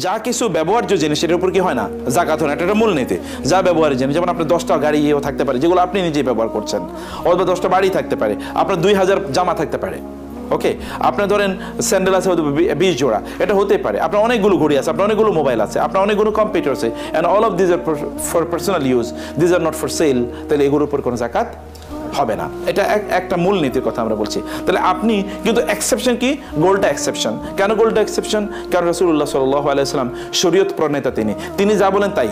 যা কিছু ব্যবহার্য জিনিস সেটার উপর কি হয় না যাকাত হয় না, এটা মূলনীতি। যা ব্যবহারের জিনিস, যেমন আপনার 10টা গাড়ি থাকতে পারে যেগুলো আপনি নিজেই ব্যবহার করছেন, অথবা 10টা বাড়ি থাকতে পারে, আপনার 2000 জামা থাকতে পারে, ওকে, আপনার ধরেন স্যান্ডেল আছে হয়তো 20 জোড়া, এটা হতে পারে। আপনার অনেকগুলো ঘড়ি আছে, আপনার অনেকগুলো মোবাইল আছে, আপনার অনেকগুলো কম্পিউটার আছে, and all of this are for personal use, this are not for sale, তাহলে এগুলোর উপর কোনো যাকাত হবে না। এটা একটা মূলনীতির কথা আমরা বলছি। তাহলে আপনি কিন্তু এক্সেপশন কি, গোল্ডটা এক্সেপশন। কেন গোল্ডটা এক্সেপশন? কারণ রাসূলুল্লাহ সাল্লাল্লাহু আলাইহি ওয়াসাল্লাম শরীয়ত প্রণেতা, তিনি যা বলেন তাই।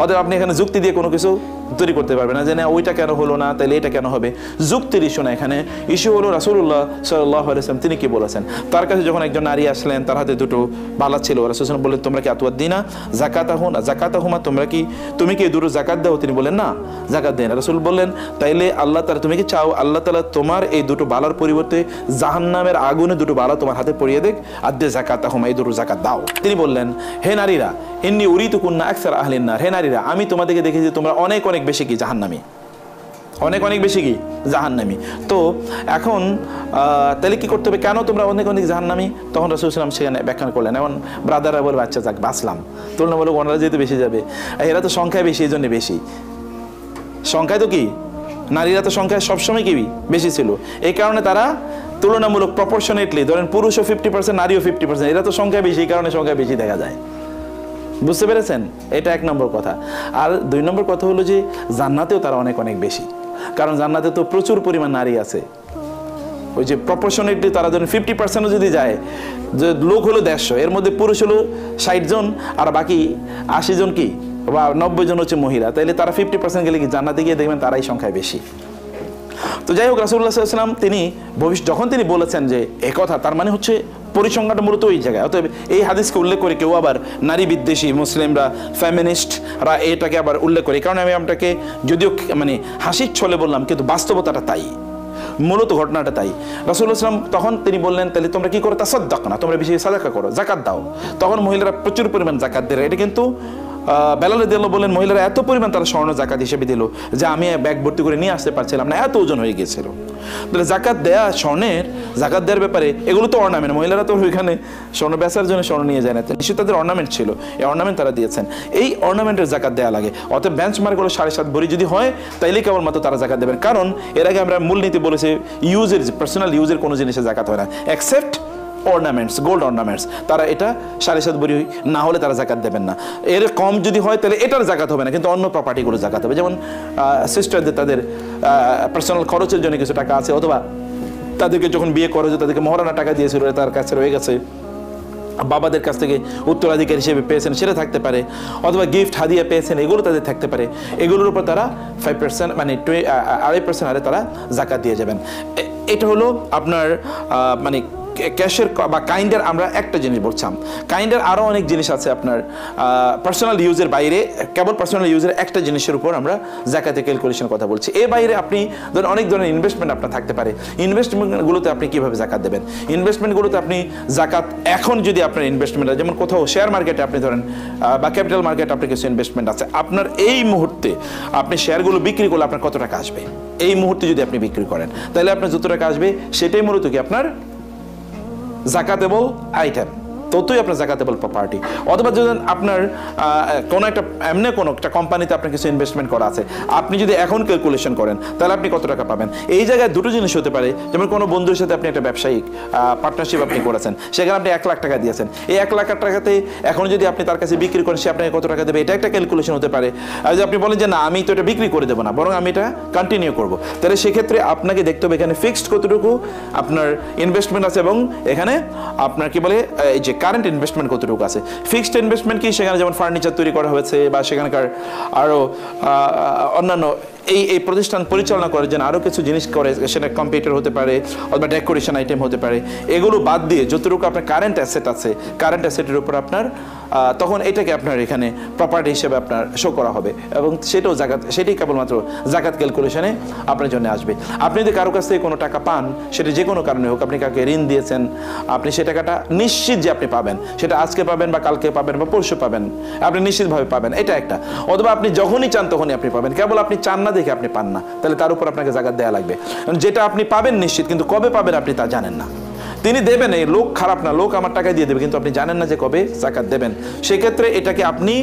অতএব আপনি এখানে যুক্তি দিয়ে কোনো কিছু তৈরি করতে পারবে না যে না ওইটা কেন হলো না, তাহলে এটা কেন হবে। যুক্তির ইস্যু না এখানে, ইস্যু হলো রাসূলুল্লাহ সাল্লাল্লাহু আলাইহি ওয়াসাল্লাম তিনি কি বলেছেন। তার কাছে যখন একজন নারী আসলেন, তার হাতে দুটো বালা ছিল, রাসূল সাল্লাল্লাহু আলাইহি ওয়াসাল্লাম বললেন তোমরা কি আতুয়াদ্দিনা যাকাতাহুমা, তুমি কি দুটো যাকাত দাও? তিনি বললেন না, যাকাত দেন। রাসূল বললেন তাইলে আল্লাহ তাআলা, তুমি কি চাও আল্লাহ তাআলা তোমার এই দুটো বালার পরিবর্তে জাহান্নামের আগুনে দুটো বালা তোমার হাতে পরিয়ে দেখ, আদ্দে যাকাতাহুমা, এই দুটো যাকাত দাও। তিনি বললেন হে নারীরা, ইন্নী উরিতুকুন্না আকসারা আহলিন নার, হে নারীরা আমি তোমাদেরকে দেখেছি তোমরা অনেক অনেক বেশি কি জাহান্নামী, অনেক অনেক বেশি কি জাহান্নামী। তো এখন তাহলে কি করতে হবে, কেন তোমরা অনেক অনেক জাহান্নামী? তখন রাসূল সাল্লাল্লাহু আলাইহি ওয়াসাল্লাম সেখানে ব্যাখ্যা করলেন। এখন ব্রাদাররা বলবে আচ্ছা যাক বাঁচলাম, তুলনামূলক ওনারা যেহেতু বেশি যাবে, এরা তো সংখ্যায় বেশি, এই জন্য বেশি সংখ্যায় তো কি নারীরা তো সংখ্যায় সবসময় কি বেশি ছিল, এই কারণে তারা তুলনামূলক প্রপোর্শনেটলি ধরেন পুরুষও 50%, নারীও 50%, এরা তো সংখ্যায় বেশি, এই কারণে সংখ্যায় বেশি দেখা যায়। বুঝতে পেরেছেন? এটা 1 নম্বর কথা। আর 2 নম্বর কথা হলো যে জান্নাতেও তারা অনেক অনেক বেশি, কারণ জান্নাতে তো প্রচুর পরিমাণ নারী আছে। ওই যে প্রপোর্শনেটলি তারা ধরেন 50%ও যদি যায়, যে লোক হলো 150, এর মধ্যে পুরুষ হলো 60 জন আর বাকি 80 জন কি বা 90 জন হচ্ছে মহিলা, তাইলে তারা 50% গেলে কি জান্নাতে গিয়ে দেখবেন তারাই সংখ্যায় বেশি। তো যাই হোক, রাসূলুল্লাহ সাল্লাল্লাহু আলাইহি ওয়াসাল্লাম তিনি যখন তিনি বলেছেন যে একথা, তার মানে হচ্ছে পরিসংখ্যানটা মূলত ওই জায়গায়। অতএব এই হাদিসকে উল্লেখ করে কেউ আবার নারী বিদ্বেষী মুসলিমরা, ফেমিনিস্টরা এটাকে আবার উল্লেখ করে, কারণ আমি আপনাকে যদিও মানে হাসির ছলে বললাম, কিন্তু বাস্তবতাটা তাই, মূলত ঘটনাটা তাই। রাসূলুল্লাহ সাল্লাল্লাহু আলাইহি ওয়াসাল্লাম তখন তিনি বললেন তাহলে তোমরা কি করো, তাসাদ্দাকনা, তোমরা বেশি সাদাকা করো, যাকাত দাও। তখন মহিলারা প্রচুর পরিমাণ যাকাত দিল। এটা কিন্তু বেলাল রাদিয়াল্লাহু বলেন মহিলারা এত পরিমাণ তারা স্বর্ণ যাকাত হিসেবে দিল যে আমি ব্যাগ ভর্তি করে নিয়ে আসতে পারছিলাম না, এত ওজন হয়ে গিয়েছিল। তাহলে যাকাত দেয়া, স্বর্ণের যাকাত দেওয়ার ব্যাপারে, এগুলো তো অর্নামেন্ট, মহিলারা তো ওইখানে স্বর্ণ বেচার জন্য স্বর্ণ নিয়ে যায় না, নিশ্চয়ই তাদের অর্নামেন্ট ছিল, এই অর্নামেন্ট তারা দিয়েছেন, এই অর্নামেন্টের যাকাত দেওয়া লাগে। অতএব বেঞ্চমার্ক হলো 7.5 ভরি যদি হয় তাইলে কেবলমাত্র তারা যাকাত দেবেন। কারণ এর আগে আমরা মূলনীতি বলেছি ইউজের, পার্সোনাল ইউজের কোনো জিনিসের যাকাত হয় না এক্সেপ্ট অর্নামেন্টস, গোল্ড অর্নামেন্টস, তারা এটা 7.5 ভরি না হলে তারা যাকাত দেবেন না। এর কম যদি হয় তাহলে এটার যাকাত হবে না, কিন্তু অন্য প্রপার্টিগুলো যাকাত হবে। যেমন সিস্টারদের তাদের পার্সোনাল খরচের জন্য কিছু টাকা আছে, অথবা তাদেরকে যখন বিয়ে করা হয়েছে তাদেরকে মহারানা টাকা দিয়েছিল, তার কাছে রয়ে গেছে, বাবাদের কাছ থেকে উত্তরাধিকার হিসেবে পেয়েছেন সেটা থাকতে পারে, অথবা গিফট হাদিয়া পেয়েছেন, এগুলো তাদের থাকতে পারে। এগুলোর উপর তারা 5% মানে 2.5% হারে তারা যাকাত দিয়ে যাবেন। এটা হলো আপনার মানে ক্যাশের বা কাইন্ডের। আমরা একটা জিনিস বলছিলাম, কাইন্ডের আরও অনেক জিনিস আছে আপনার পার্সোনাল ইউজের বাইরে, কেবল পার্সোনাল ইউজের একটা জিনিসের উপর আমরা যাকাতের ক্যালকুলেশনের কথা বলছি। এর বাইরে আপনি ধরেন অনেক ধরনের ইনভেস্টমেন্ট আপনার থাকতে পারে, ইনভেস্টমেন্টগুলোতে আপনি কীভাবে যাকাত দেবেন? ইনভেস্টমেন্টগুলোতে আপনি যাকাত এখন যদি আপনার ইনভেস্টমেন্ট, যেমন কোথাও শেয়ার মার্কেটে আপনি ধরেন বা ক্যাপিটাল মার্কেটে আপনার কিছু ইনভেস্টমেন্ট আছে, আপনার এই মুহূর্তে আপনি শেয়ারগুলো বিক্রি করলে আপনার কত টাকা আসবে, এই মুহূর্তে যদি আপনি বিক্রি করেন তাহলে আপনার যত টাকা আসবে সেটাই মূলত কি আপনার যাকাতেবল আইটেম, ততই আপনার যাকাতেবল প্রপার্টি। অথবা যদি আপনার কোনো একটা এমনি কোনো একটা কোম্পানিতে আপনার কিছু ইনভেস্টমেন্ট করা আছে, আপনি যদি এখন ক্যালকুলেশন করেন তাহলে আপনি কত টাকা পাবেন। এই জায়গায় দুটো জিনিস হতে পারে, যেমন কোনো বন্ধুর সাথে আপনি একটা ব্যবসায়িক পার্টনারশিপ আপনি করেছেন, সেখানে আপনি 1 লাখ টাকা দিয়েছেন, এই 1 লাখ টাকাতে এখন যদি আপনি তার কাছে বিক্রি করেন সে আপনাকে কত টাকা দেবে, এটা একটা ক্যালকুলেশন হতে পারে। আর যদি আপনি বলেন যে না আমি তো এটা বিক্রি করে দেবো না, বরং আমি এটা কন্টিনিউ করবো, তাহলে সেক্ষেত্রে আপনাকে দেখতে হবে এখানে ফিক্সড কতটুকু আপনার ইনভেস্টমেন্ট আছে এবং এখানে আপনার কি বলে এই যে কারেন্ট ইনভেস্টমেন্ট কতটুকু আছে। ফিক্সড ইনভেস্টমেন্ট কি, সেখানে যেমন ফার্নিচার তৈরি করা হয়েছে বা সেখানকার আরও অন্যান্য এই প্রতিষ্ঠান পরিচালনা করার জন্য আরও কিছু জিনিস করে, সেটা কম্পিউটার হতে পারে অথবা ডেকোরেশন আইটেম হতে পারে, এগুলো বাদ দিয়ে যতটুকু আপনার কারেন্ট অ্যাসেট আছে, কারেন্ট অ্যাসেটের উপর আপনার তখন এটাকে আপনার এখানে প্রপার্টি হিসেবে আপনার শো করা হবে এবং সেটাও যাকাত, সেটাই কেবলমাত্র যাকাত ক্যালকুলেশনে আপনার জন্য আসবে। আপনি যদি কারো কাছ থেকে কোনো টাকা পান, সেটা যে কোনো কারণে হোক, আপনি কাউকে ঋণ দিয়েছেন, আপনি সে টাকাটা নিশ্চিত যে আপনি পাবেন, সেটা আজকে পাবেন বা কালকে পাবেন বা পরশু পাবেন, আপনি নিশ্চিতভাবে পাবেন, এটা একটা। অথবা আপনি যখনই চান তখনই আপনি পাবেন, কেবল আপনি চান না দেখে আপনি পান না, তাহলে তার উপর আপনাকে যাকাত দেওয়া লাগবে। যেটা আপনি পাবেন নিশ্চিত, কিন্তু কবে পাবেন আপনি তা জানেন না। তিনি দেবেন, এই লোক খারাপ না, লোক আমার টাকা দিয়ে দেবে, কিন্তু আপনি জানেন না যে কবে জাকাত দেবেন। সেক্ষেত্রে এটাকে আপনি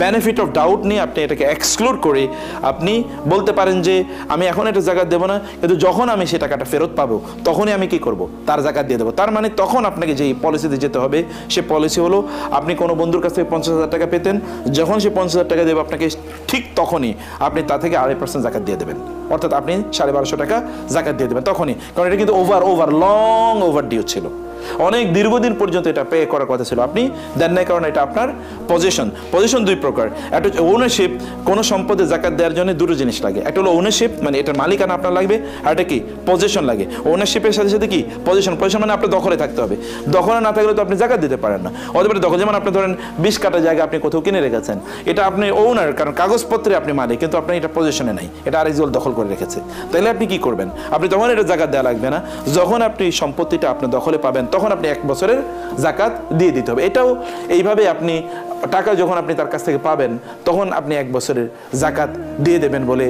বেনিফিট অফ ডাউট নিয়ে আপনি এটাকে এক্সক্লুড করে আপনি বলতে পারেন যে আমি এখন এটা জাকাত দেবো না, কিন্তু যখন আমি সে টাকাটা ফেরত পাবো তখনই আমি কি করব, তার জাকাত দিয়ে দেবো। তার মানে তখন আপনাকে যেই পলিসিতে যেতে হবে, সে পলিসি হলো আপনি কোনো বন্ধুর কাছ থেকে 50,000 টাকা পেতেন, যখন সে 50,000 টাকা দেবে আপনাকে ঠিক তখনই আপনি তা থেকে 2.5% জাকাত দিয়ে দেবেন, অর্থাৎ আপনি 1250 টাকা জাকাত দিয়ে দেবেন তখনই। কারণ এটা কিন্তু লং ওভার ডিউ ছিল, অনেক দীর্ঘদিন পর্যন্ত এটা পে করার কথা ছিল, আপনি দেন নাই কারণ এটা আপনার পজিশন দুই প্রকার। একটা হচ্ছে ওনারশিপ, কোনো সম্পদে জাকাত দেওয়ার জন্য দুটো জিনিস লাগে, একটা হলো ওনারশিপ মানে এটার মালিকানা আপনার লাগবে, আর একটা কি পজিশন লাগে। ওনারশিপের সাথে সাথে কি পজিশন মানে আপনার দখলে থাকতে হবে, দখলে না থাকলে তো আপনি জাকাত দিতে পারেন না। অথবা দখল, যেমন আপনি ধরেন 20 কাঠা জায়গা আপনি কোথাও কিনে রেখেছেন, এটা আপনি ওনার, কারণ কাগজপত্রে আপনি মালিক, কিন্তু আপনি এটা পজিশনে নাই, এটা আরেকজন দখল করে রেখেছে, তাহলে আপনি কি করবেন, আপনি তখন এটা জাকাত দেওয়া লাগবে না। যখন আপনি সম্পত্তিটা আপনার দখলে পাবেন তখন আপনি 1 বছরের জাকাত দিয়ে দিতে হবে। এটাও এইভাবে আপনি টাকা যখন আপনি তার কাছ থেকে পাবেন তখন আপনি 1 বছরের জাকাত দিয়ে দেবেন বলে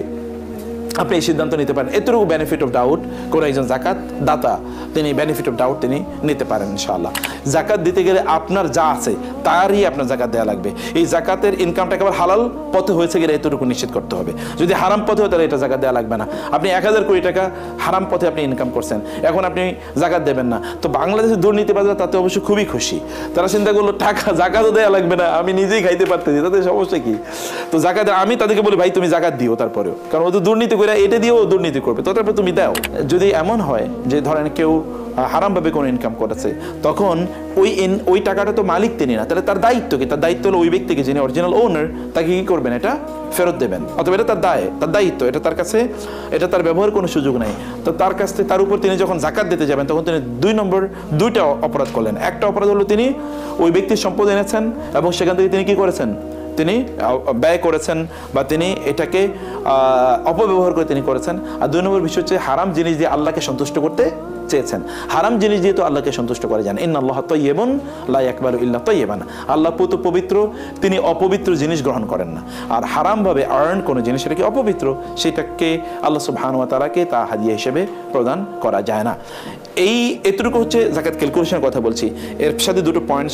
আপনি এই সিদ্ধান্ত নিতে পারেন। এতটুকু বেনিফিট অফ ডাউট কোনো একজন জাকাত দাতা তিনি বেনিফিট অফ ডাউট তিনি নিতে পারেন ইনশাআল্লাহ। জাকাত দিতে গেলে আপনার যা আছে তারই আপনার জাকাত দেওয়া লাগবে। এই জাকাতের ইনকামটা একেবারে হালাল পথে হয়েছে কিনা এতটুকু নিশ্চিত করতে হবে। যদি হারাম পথে হয় তাহলে এটা জাকাত দেওয়া লাগবে না। আপনি 1000 কোটি টাকা হারাম পথে আপনি ইনকাম করছেন, এখন আপনি জাকাত দেবেন না, তো বাংলাদেশের দুর্নীতিবাজরা তাতে অবশ্যই খুবই খুশি, তারা চিন্তা করলো টাকা জাকাতও দেওয়া লাগবে না, আমি নিজেই খাইতে পারতেছি, তাতে সমস্যা কি। তো জাকাত আমি তাদেরকে বলি ভাই তুমি জাকাত দিও, তারপরেও কারণ ও তো দুর্নীতি করে এটা দিয়েও দুর্নীতি করবে, তো তারপরে তুমি দাও। যদি এমন হয় যে ধরেন কেউ হারামভাবে কোনো ইনকাম করেছে, তখন ওই টাকাটা তো মালিক তিনি না, তাহলে তার দায়িত্ব কি, তার দায়িত্ব হলো ওই ব্যক্তিকে যিনি অরিজিনাল ওনার তাকে কি করবেন, এটা ফেরত দেবেন, অথবা এটা তার দায়িত্ব, এটা তার কাছে, এটা তার ব্যবহার কোনো সুযোগ নাই। তো তার কাছ থেকে তার উপর তিনি যখন জাকাত দিতে যাবেন তখন তিনি 2টা অপরাধ করলেন। একটা অপরাধ হলো তিনি ওই ব্যক্তির সম্পদ এনেছেন এবং সেখান থেকে তিনি কি করেছেন, তিনি ব্যয় করেছেন বা তিনি এটাকে অপব্যবহার করে তিনি করেছেন। আর 2 নম্বর বিষয় হচ্ছে হারাম জিনিস দিয়ে আল্লাহকে সন্তুষ্ট করতে চেয়েছেন। হারাম জিনিস দিয়ে তো আল্লাহকে সন্তুষ্ট করে যান, ইন্নাল্লাহা তাইয়্যিবুন লা ইয়াকবালু ইল্লা তাইয়্যিবান, আল্লাহ পবিত্র, তিনি অপবিত্র জিনিস গ্রহণ করেন না। আর হারামভাবে আর্ন কোনো জিনিস সেটাকে অপবিত্র, সেটাকে আল্লাহ সুবহানাহু ওয়া তাআলাকে তা হাদিয়া হিসেবে প্রদান করা যায় না। এতটুকু হচ্ছে জাকাত ক্যালকুলেশনের কথা বলছি। এর সাথে 2টো পয়েন্ট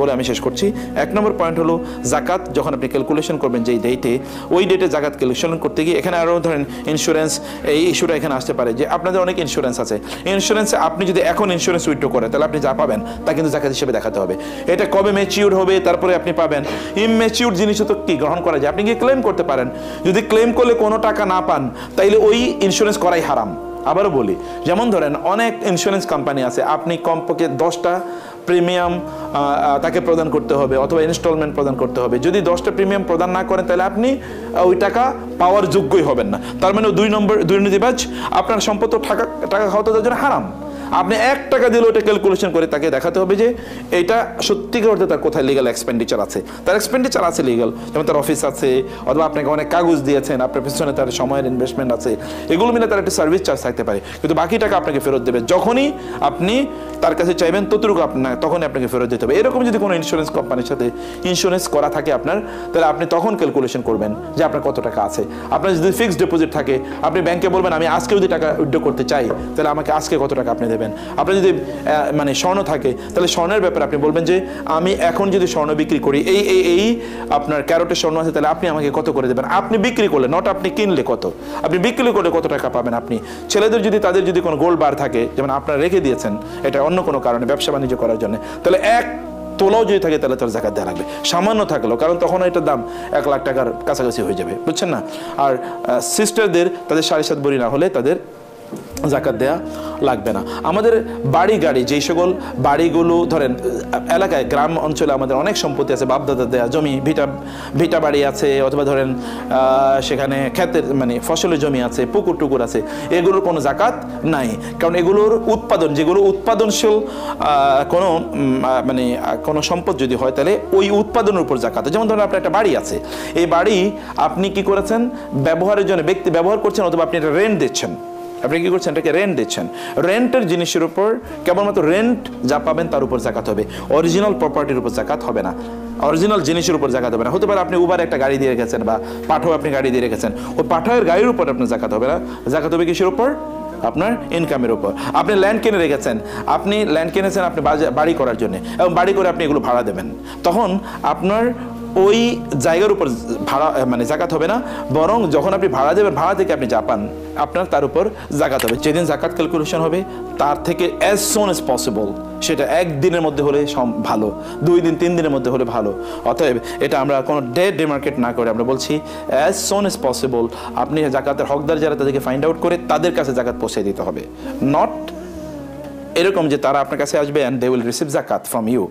বলে আমি শেষ করছি। 1 নম্বর পয়েন্ট হলো জাকাত যখন আপনি ক্যালকুলেশন করবেন যেই ডেটে, ওই ডেটে জাকাত ক্যালকুলেশন করতে গিয়ে এখানে আরও ধরেন ইন্স্যুরেন্স, এই ইস্যুটা এখানে আসতে পারে যে আপনাদের অনেক ইন্স্যুরেন্স আছে, ইন্স্যুরেন্সে আপনি যদি এখন ইন্স্যুরেন্স উইথড্র করেন তাহলে আপনি যা পাবেন তা কিন্তু জাকাত হিসেবে দেখাতে হবে। এটা কবে ম্যাচিউর হবে তারপরে আপনি পাবেন। ইমম্যাচিউর জিনিসও তো কি গ্রহণ করা যায়, আপনি কি ক্লেম করতে পারেন, যদি ক্লেম করলে কোনো টাকা না পান তাইলে ওই ইন্স্যুরেন্স করাই হারাম। আবারও বলি, যেমন ধরেন অনেক ইন্স্যুরেন্স কোম্পানি আছে, আপনি কমপক্ষে 10টা প্রিমিয়াম তাকে প্রদান করতে হবে অথবা ইনস্টলমেন্ট প্রদান করতে হবে। যদি 10টা প্রিমিয়াম প্রদান না করেন তাহলে আপনি ওই টাকা পাওয়ার যোগ্যই হবেন না। তার মানে 2 নম্বর দুর্নীতিবাজ, আপনার সম্পদ টাকা খাওয়াতে তার জন্য হারাম। আপনি 1 টাকা দিলে ওটা ক্যালকুলেশন করে তাকে দেখাতে হবে যে এটা সত্যিকার অর্থে তার কোথায় লিগাল এক্সপেন্ডিচার আছে, তার এক্সপেন্ডিচার আছে লিগাল, যেমন তার অফিস আছে অথবা আপনাকে অনেক কাগজ দিয়েছেন, আপনার পিছনে তার সময়ের ইনভেস্টমেন্ট আছে, এগুলো মিলে তার একটা সার্ভিস চার্জ থাকতে পারে, কিন্তু বাকি টাকা আপনাকে ফেরত দেবে যখনই আপনি তার কাছে চাইবেন ততটুকু আপনার তখনই আপনাকে ফেরত দিতে হবে। এরকম যদি কোনো ইন্স্যুরেন্স কোম্পানির সাথে ইন্স্যুরেন্স করা থাকে আপনার, তাহলে আপনি তখন ক্যালকুলেশন করবেন যে আপনার কত টাকা আছে। আপনার যদি ফিক্সড ডিপোজিট থাকে, আপনি ব্যাংকে বলবেন আমি আজকে যদি টাকা উইথড্র করতে চাই তাহলে আমাকে আজকে কত টাকা আপনি দেবেন। আপনার যদি মানে স্বর্ণ থাকে তাহলে স্বর্ণের ব্যাপারে আপনি বলবেন যে আমি এখন যদি স্বর্ণ বিক্রি করি, এই আপনার ক্যারেটের স্বর্ণ আছে, তাহলে আপনি আমাকে কত করে দেবেন। আপনি বিক্রি করলে, নট আপনি কিনলে কত, আপনি বিক্রি করলে কত টাকা পাবেন আপনি। ছেলেদের যদি তাদের যদি কোনো গোল্ড বার থাকে, যেমন আপনারা রেখে দিয়েছেন এটা অন্য কোনো কারণে ব্যবসা বাণিজ্য করার জন্য, তাহলে 1 তোলাও যদি থাকে তাহলে তার জাকাত দেওয়া লাগবে, সামান্য থাকলো, কারণ তখন এটার দাম 1 লাখ টাকার কাছাকাছি হয়ে যাবে, বুঝছেন না। আর সিস্টারদের তাদের 7.5 ভরি না হলে তাদের জাকাত দেয়া লাগবে না। আমাদের বাড়ি গাড়ি, যেই সকল বাড়িগুলো ধরেন এলাকায় গ্রাম অঞ্চলে আমাদের অনেক সম্পত্তি আছে, বাপদাদা দেয়া জমি, ভিটা বাড়ি আছে, অথবা ধরেন সেখানে ক্ষেতের মানে ফসলের জমি আছে, পুকুর টুকুর আছে, এগুলোর কোনো জাকাত নাই, কারণ এগুলোর উৎপাদন, যেগুলো উৎপাদনশীল কোনো মানে কোনো সম্পদ যদি হয় তাহলে ওই উৎপাদনের উপর জাকাত। যেমন ধরেন আপনার একটা বাড়ি আছে, এই বাড়ি আপনি কি করেছেন, ব্যবহারের জন্য ব্যক্তি ব্যবহার করছেন, অথবা আপনি এটা রেন্ট দিচ্ছেন, আপনি কি করছেন, এটাকে রেন্ট দিচ্ছেন, রেন্টের জিনিসের উপর কেবলমাত্র রেন্ট যা পাবেন তার উপর জাকাত হবে, অরিজিনাল প্রপার্টির উপর জাকাত হবে না, অরিজিনাল জিনিসের উপর জাকাত হবে না। হতে পারে আপনি উবার একটা গাড়ি দিয়ে রেখেছেন বা পাঠাও আপনি গাড়ি দিয়ে রেখেছেন, ওই পাঠাওয়ের গাড়ির উপর আপনার জাকাত হবে না, জাকাত হবে কিসের উপর, আপনার ইনকামের উপর। আপনি ল্যান্ড কিনে রেখেছেন, আপনি ল্যান্ড কিনেছেন আপনি বাড়ি করার জন্য, এবং বাড়ি করে আপনি এগুলো ভাড়া দেবেন, তখন আপনার ওই জায়গার উপর ভাড়া মানে জাকাত হবে না, বরং যখন আপনি ভাড়া দেবেন ভাড়া থেকে আপনি যা পান আপনার তার উপর জাকাত হবে। যেদিন জাকাত ক্যালকুলেশন হবে তার থেকে অ্যাজ সুন অ্যাজ পসিবল, সেটা একদিনের মধ্যে হলে ভালো, 2 দিন 3 দিনের মধ্যে হলে ভালো। অতএব এটা আমরা কোনো ডিমার্কেট না করে আমরা বলছি অ্যাজ সুন অ্যাজ পসিবল আপনি জাকাতের হকদার যারা তাদেরকে ফাইন্ড আউট করে তাদের কাছে জাকাত পৌঁছে দিতে হবে, নট এরকম যে তারা আপনার কাছে আসবে অ্যান্ড দে উইল রিসিভ জাকাত ফ্রম ইউ।